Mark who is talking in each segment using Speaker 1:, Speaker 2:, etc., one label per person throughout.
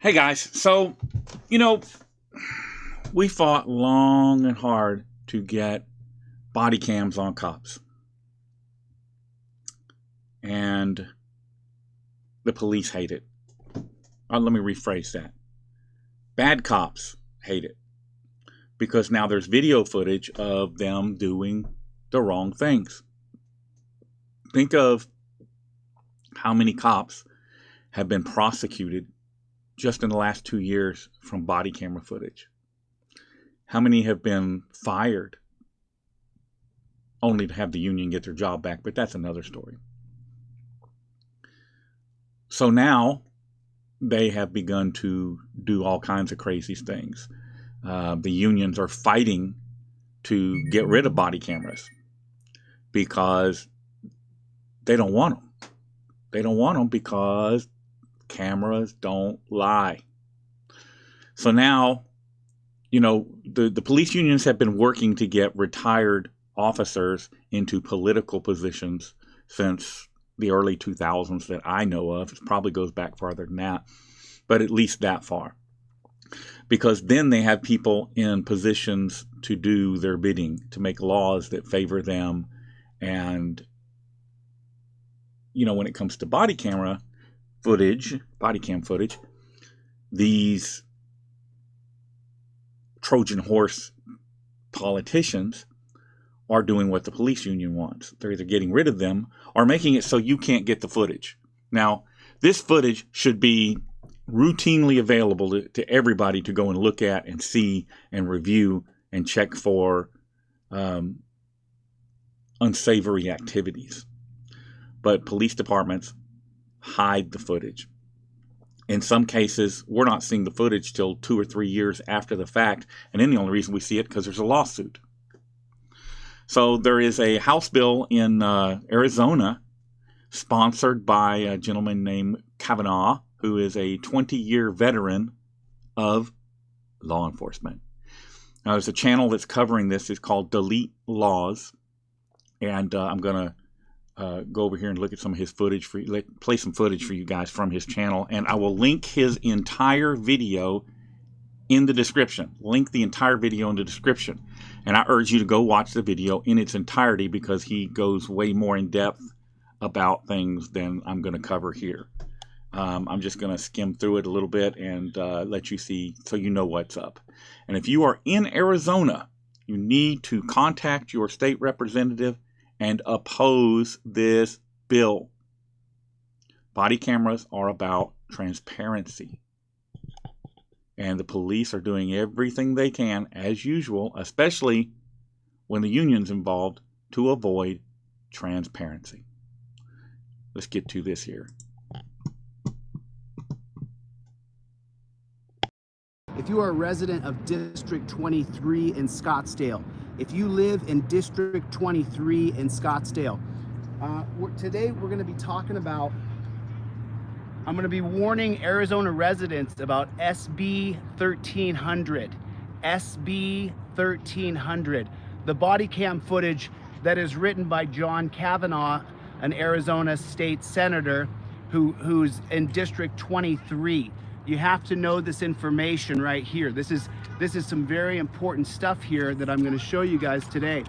Speaker 1: Hey guys, so, you know, we fought long and hard to get body cams on cops. And the police hate it. Let me rephrase that. Bad cops hate it. Because now there's video footage of them doing the wrong things. Think of how many cops have been prosecuted just in the last 2 years from body camera footage. How many have been fired only to have the union get their job back? But that's another story. So now they have begun to do all kinds of crazy things. The unions are fighting to get rid of body cameras because they don't want them. They don't want them because cameras don't lie. So now, you know, the police unions have been working to get retired officers into political positions since the early 2000s that I know of. It probably goes back farther than that, but at least that far. Because then they have people in positions to do their bidding, to make laws that favor them. And, you know, when it comes to body cam footage, these Trojan horse politicians are doing what the police union wants. They're either getting rid of them or making it so you can't get the footage. Now, this footage should be routinely available to everybody to go and look at and see and review and check for unsavory activities. But police departments hide the footage. In some cases, we're not seeing the footage till 2 or 3 years after the fact, and then the only reason we see it because there's a lawsuit. So there is a House bill in Arizona sponsored by a gentleman named Kavanagh, who is a 20-year veteran of law enforcement. Now, there's a channel that's covering this. It's called Delete Laws, and I'm going to go over here and look at some of his footage for you, play some footage for you guys from his channel, and I will link his entire video in the description. Link the entire video in the description. And I urge you to go watch the video in its entirety because he goes way more in depth about things than I'm going to cover here. I'm just going to skim through it a little bit and let you see so you know what's up. And if you are in Arizona, you need to contact your state representative and oppose this bill. Body cameras are about transparency. And the police are doing everything they can, as usual, especially when the union's involved, to avoid transparency. Let's get to this here.
Speaker 2: If you are a resident of District 23 in Scottsdale, if you live in District 23 in Scottsdale, today we're going to be talking about, I'm going to be warning Arizona residents about SB 1300. SB 1300. The body cam footage that is written by John Kavanagh, an Arizona state senator who's in District 23. You have to know this information right here. This is some very important stuff here that I'm going to show you guys today.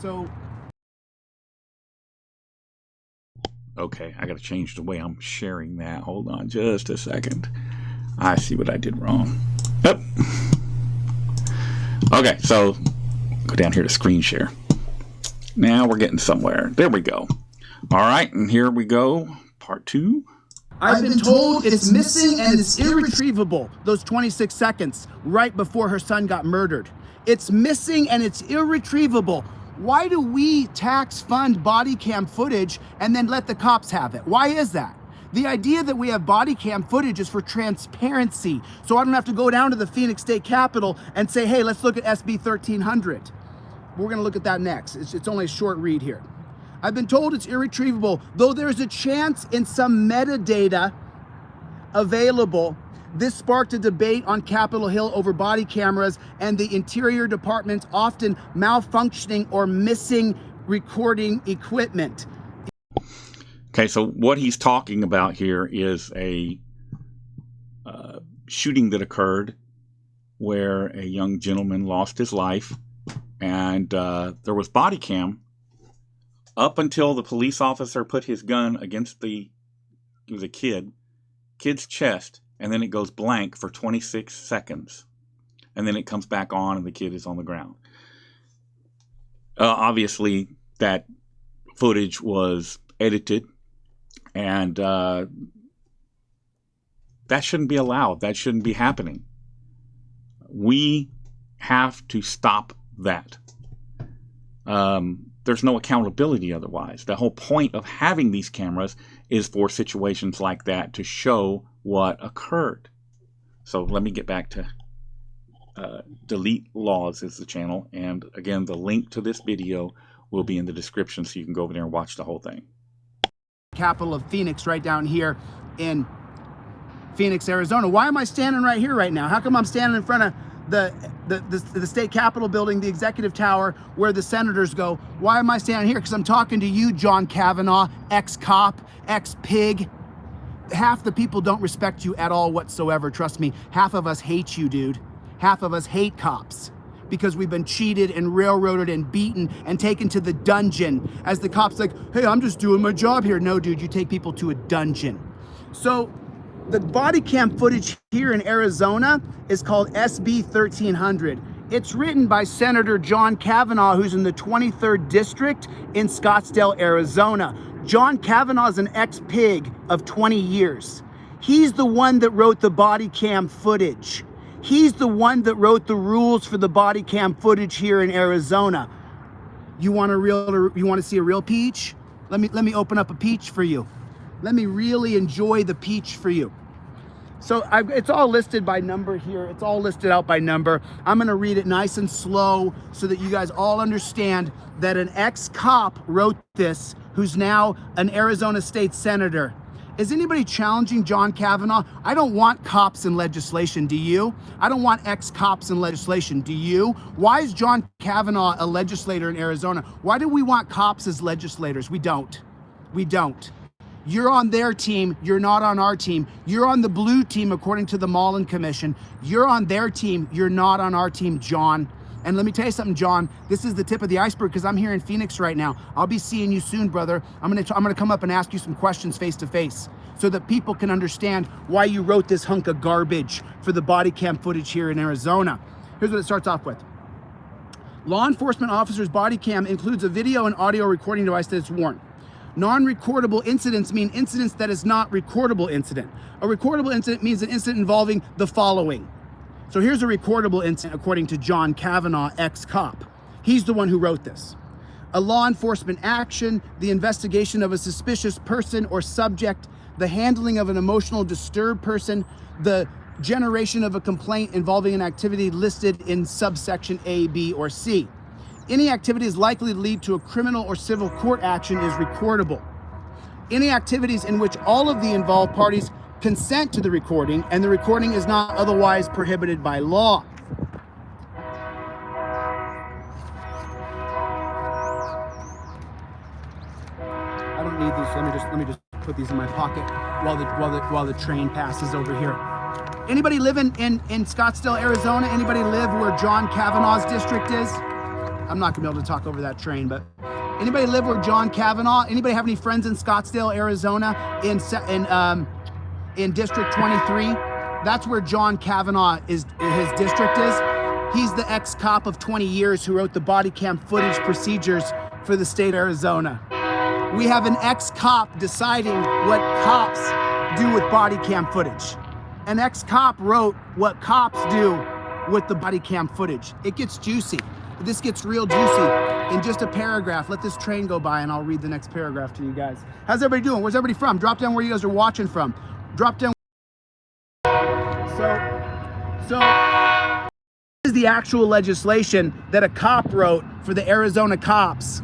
Speaker 2: So,
Speaker 1: okay, I got to change the way I'm sharing that. Hold on just a second. I see what I did wrong. Yep. Okay, so go down here to screen share. Now we're getting somewhere. There we go. All right, and here we go. Part 2.
Speaker 2: I've been told it's missing and it's irretrievable, those 26 seconds right before her son got murdered. It's missing and it's irretrievable. Why do we tax fund body cam footage and then let the cops have it? Why is that? The idea that we have body cam footage is for transparency, so I don't have to go down to the Phoenix State Capitol and say, hey, let's look at SB 1300. We're going to look at that next. It's only a short read here. I've been told it's irretrievable, though there's a chance in some metadata available. This sparked a debate on Capitol Hill over body cameras and the Interior Department's often malfunctioning or missing recording equipment.
Speaker 1: Okay, so what he's talking about here is a shooting that occurred where a young gentleman lost his life, and there was body cam up until the police officer put his gun against he was a kid's chest, and then it goes blank for 26 seconds, and then it comes back on and the kid is on the ground. Obviously that footage was edited, and that shouldn't be allowed. That shouldn't be happening. We have to stop that. There's no accountability otherwise. The whole point of having these cameras is for situations like that, to show what occurred. So let me get back to Delete Laws is the channel, and again, the link to this video will be in the description, so you can go over there and watch the whole thing.
Speaker 2: Capital of Phoenix, right down here in Phoenix, Arizona. Why am I standing right here right now? How come I'm standing in front of the state capitol building, the executive tower, where the senators go? Why am I standing here? Because I'm talking to you, John Kavanagh, ex-cop, ex-pig. Half the people don't respect you at all whatsoever. Trust me, half of us hate you, dude. Half of us hate cops because we've been cheated and railroaded and beaten and taken to the dungeon as the cops like, hey, I'm just doing my job here. No, dude, you take people to a dungeon. So the body cam footage here in Arizona is called SB 1300. It's written by Senator John Kavanagh, who's in the 23rd District in Scottsdale, Arizona. John Kavanagh is an ex-pig of 20 years. He's the one that wrote the body cam footage. He's the one that wrote the rules for the body cam footage here in Arizona. You want to see a real peach? Let me open up a peach for you. Let me really enjoy the peach for you. So it's all listed by number here. It's all listed out by number. I'm gonna read it nice and slow so that you guys all understand that an ex-cop wrote this, who's now an Arizona state senator. Is anybody challenging John Kavanagh? I don't want cops in legislation, do you? I don't want ex-cops in legislation, do you? Why is John Kavanagh a legislator in Arizona? Why do we want cops as legislators? We don't. We don't. You're on their team, you're not on our team. You're on the blue team according to the Mullen Commission. You're on their team, you're not on our team, John. And let me tell you something, John, this is the tip of the iceberg because I'm here in Phoenix right now. I'll be seeing you soon, brother. I'm gonna come up and ask you some questions face to face so that people can understand why you wrote this hunk of garbage for the body cam footage here in Arizona. Here's what it starts off with. Law enforcement officer's body cam includes a video and audio recording device that is worn. Non-recordable incidents mean incidents that is not recordable incident. A recordable incident means an incident involving the following. So here's a recordable incident according to John Kavanagh, ex-cop. He's the one who wrote this. A law enforcement action, the investigation of a suspicious person or subject, the handling of an emotional disturbed person, the generation of a complaint involving an activity listed in subsection A, B, or C. Any activity is likely to lead to a criminal or civil court action is recordable. Any activities in which all of the involved parties consent to the recording and the recording is not otherwise prohibited by law. I don't need these. Let me just put these in my pocket while the train passes over here. Anybody live in Scottsdale, Arizona? Anybody live where John Kavanagh's district is? I'm not gonna be able to talk over that train, but anybody live where John Kavanagh? Anybody have any friends in Scottsdale, Arizona, in District 23? That's where John Kavanagh his district is. He's the ex-cop of 20 years who wrote the body cam footage procedures for the state of Arizona. We have an ex-cop deciding what cops do with body cam footage. An ex-cop wrote what cops do with the body cam footage. It gets juicy. This gets real juicy in just a paragraph. Let this train go by and I'll read the next paragraph to you guys. How's everybody doing? Where's everybody from? Drop down where you guys are watching from. Drop down. So this is the actual legislation that a cop wrote for the Arizona cops.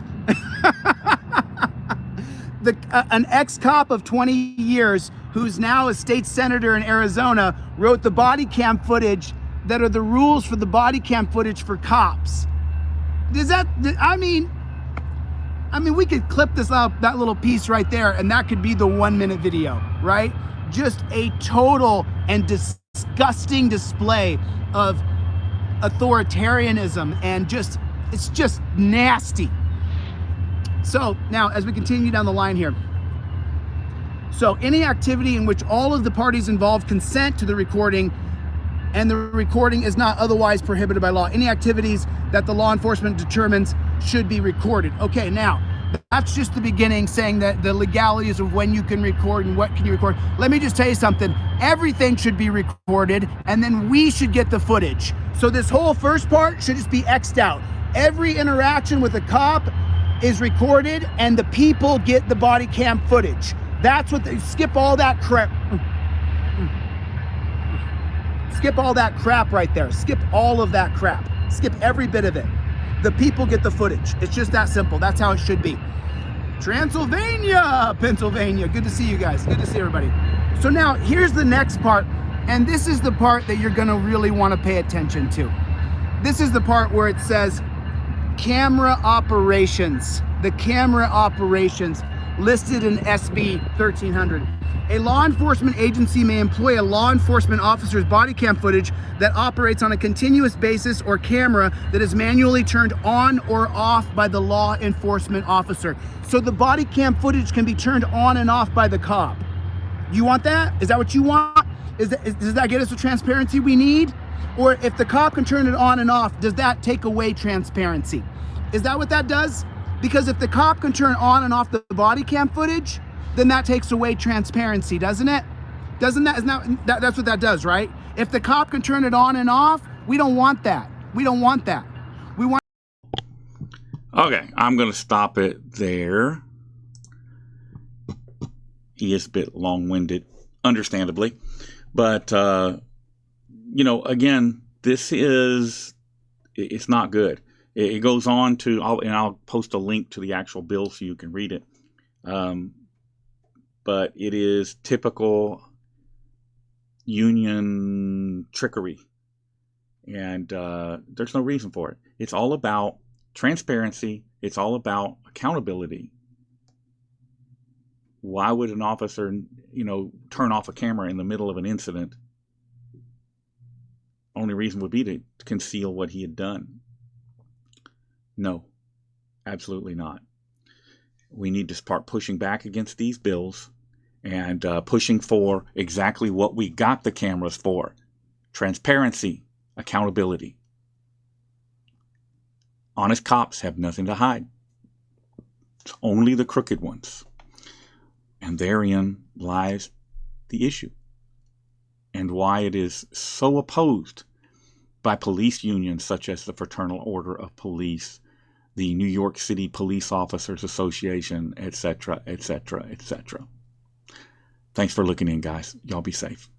Speaker 2: An ex-cop of 20 years who's now a state senator in Arizona wrote the body cam footage that are the rules for the body cam footage for cops. Does that, I mean, we could clip this out, that little piece right there, and that could be the 1-minute video, right? Just a total and disgusting display of authoritarianism and it's just nasty. So now, as we continue down the line here, so any activity in which all of the parties involved consent to the recording and the recording is not otherwise prohibited by law. Any activities that the law enforcement determines should be recorded. Okay, now, that's just the beginning, saying that the legalities of when you can record and what can you record. Let me just tell you something. Everything should be recorded, and then we should get the footage. So this whole first part should just be X'd out. Every interaction with a cop is recorded, and the people get the body cam footage. That's what they skip all that crap. Skip all that crap right there. Skip all of that crap. Skip every bit of it. The people get the footage. It's just that simple. That's how it should be. Transylvania, Pennsylvania. Good to see you guys. Good to see everybody. So now here's the next part. And this is the part that you're going to really want to pay attention to. This is the part where it says camera operations. The camera operations listed in SB 1300. A law enforcement agency may employ a law enforcement officer's body cam footage that operates on a continuous basis or camera that is manually turned on or off by the law enforcement officer. So the body cam footage can be turned on and off by the cop. You want that? Is that what you want? Does that get us the transparency we need? Or if the cop can turn it on and off, does that take away transparency? Is that what that does? Because if the cop can turn on and off the body cam footage, then that takes away transparency, doesn't it? Doesn't that? That's what that does, right? If the cop can turn it on and off, we don't want that. We don't want that. We want.
Speaker 1: Okay, I'm going to stop it there. He is a bit long-winded, understandably. But, again, it's not good. It goes on to, I'll post a link to the actual bill so you can read it. But it is typical union trickery. And there's no reason for it. It's all about transparency. It's all about accountability. Why would an officer, turn off a camera in the middle of an incident? Only reason would be to conceal what he had done. No, absolutely not. We need to start pushing back against these bills and pushing for exactly what we got the cameras for. Transparency, accountability. Honest cops have nothing to hide. It's only the crooked ones. And therein lies the issue. And why it is so opposed by police unions such as the Fraternal Order of Police, the New York City Police Officers Association, etc., etc., etc. Thanks for looking in, guys. Y'all be safe.